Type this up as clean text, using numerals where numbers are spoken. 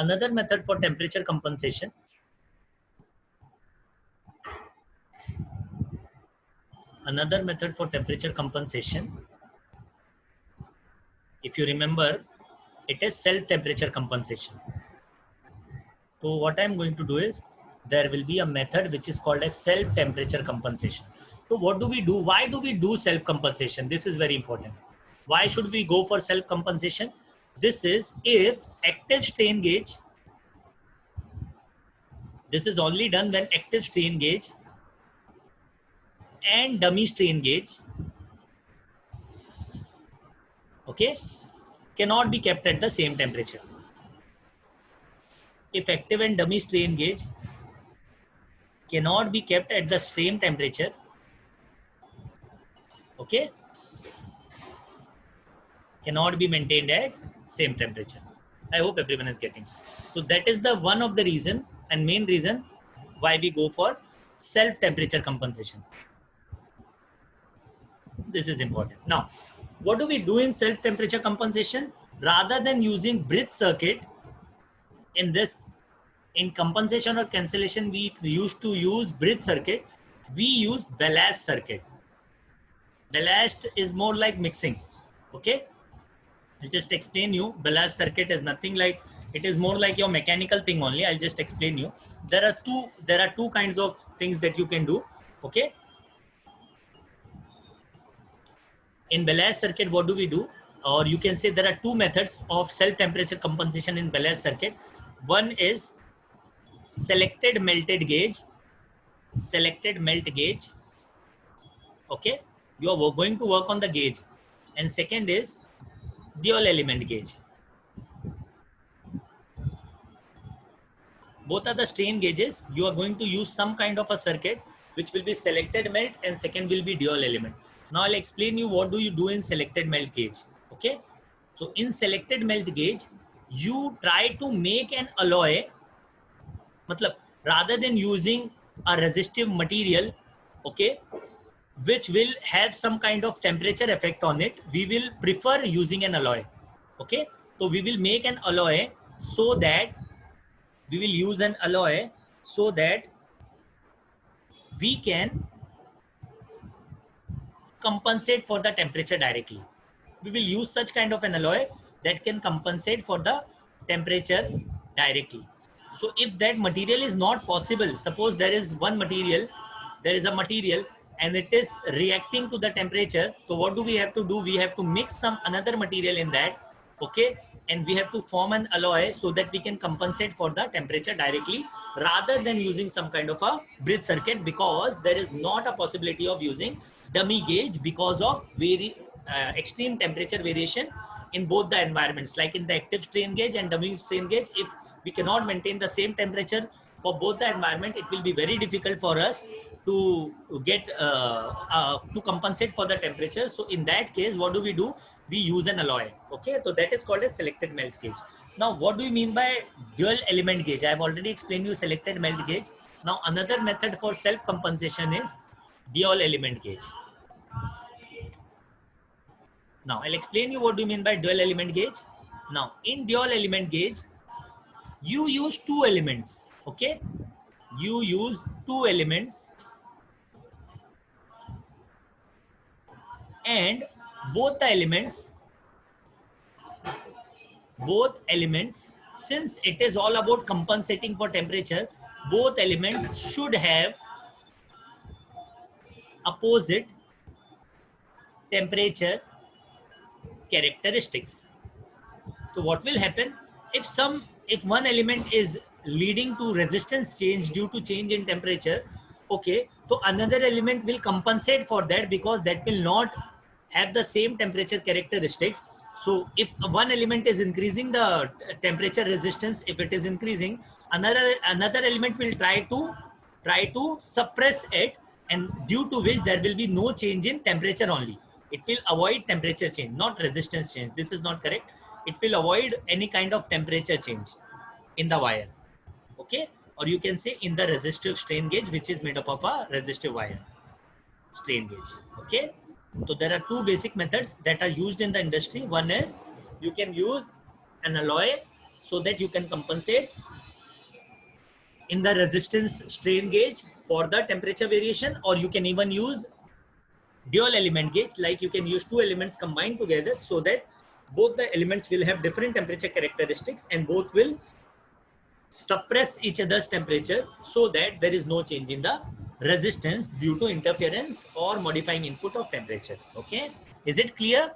another method for temperature compensation. Another method for temperature compensation, if you remember, it is self temperature compensation. So what I'm going to do is, there will be a method which is called as self temperature compensation. So what do we do? Why do we do self compensation? This is very important. Why should we go for self compensation? This is if active strain gauge, this is only done when active strain gauge and dummy strain gauge, okay, cannot be kept at the same temperature. If active and dummy strain gauge cannot be kept at the same temperature, okay, cannot be maintained at same temperature. I hope everyone is getting. So that is the one of the reason and main reason why we go for self temperature compensation. This is important. Now, what do we do in self temperature compensation? Rather than using bridge circuit, in this, in compensation or cancellation, we used to use bridge circuit. We use ballast circuit. Ballast is more like mixing. Okay, I'll just explain you. Ballast circuit is nothing like, it is more like your mechanical thing only. I'll just explain you. There are two kinds of things that you can do. Okay, in ballast circuit, what do we do? Or you can say there are two methods of self temperature compensation in ballast circuit. One is selected melted gauge, selected melt gauge. Okay, you are going to work on the gauge. And second is dual element gauge. Both are the strain gauges. You are going to use some kind of a circuit which will be selected melt and second will be dual element. Now I'll explain you what do you do in selected melt gauge. Okay, so in selected melt gauge, you try to make an alloy. Matlab, rather than using a resistive material, okay, which will have some kind of temperature effect on it, we will prefer using an alloy. Okay, so we will make an alloy so that we will use an alloy so that we can compensate for the temperature directly. We will use such kind of an alloy that can compensate for the temperature directly. So if that material is not possible, suppose there is one material, there is a material and it is reacting to the temperature. So what do we have to do? We have to mix some another material in that, okay, and we have to form an alloy so that we can compensate for the temperature directly rather than using some kind of a bridge circuit, because there is not a possibility of using dummy gauge because of very extreme temperature variation in both the environments, like in the active strain gauge and dummy strain gauge. If we cannot maintain the same temperature for both the environment, it will be very difficult for us to get to compensate for the temperature. So in that case, what do? We use an alloy. Okay, so that is called a selected melt gauge. Now what do you mean by dual element gauge? I have already explained you selected melt gauge. Now another method for self compensation is dual element gauge. Now I'll explain you what do you mean by dual element gauge. Now in dual element gauge, you use two elements. Okay, you use two elements, and both the elements, since it is all about compensating for temperature, both elements should have opposite temperature characteristics. So what will happen if one element is leading to resistance change due to change in temperature, okay, so another element will compensate for that because that will not have the same temperature characteristics. So if one element is increasing the temperature resistance, if it is increasing, another element will try to suppress it, and due to which there will be no change in temperature only. It will avoid temperature change, not resistance change. This is not correct. It will avoid any kind of temperature change in the wire. Okay, or you can say in the resistive strain gauge, which is made up of a resistive wire strain gauge. Okay, so there are two basic methods that are used in the industry. One is you can use an alloy so that you can compensate in the resistance strain gauge for the temperature variation, or you can even use dual element gauge, like you can use two elements combined together so that both the elements will have different temperature characteristics and both will suppress each other's temperature so that there is no change in the resistance due to interference or modifying input of temperature. Okay, is it clear?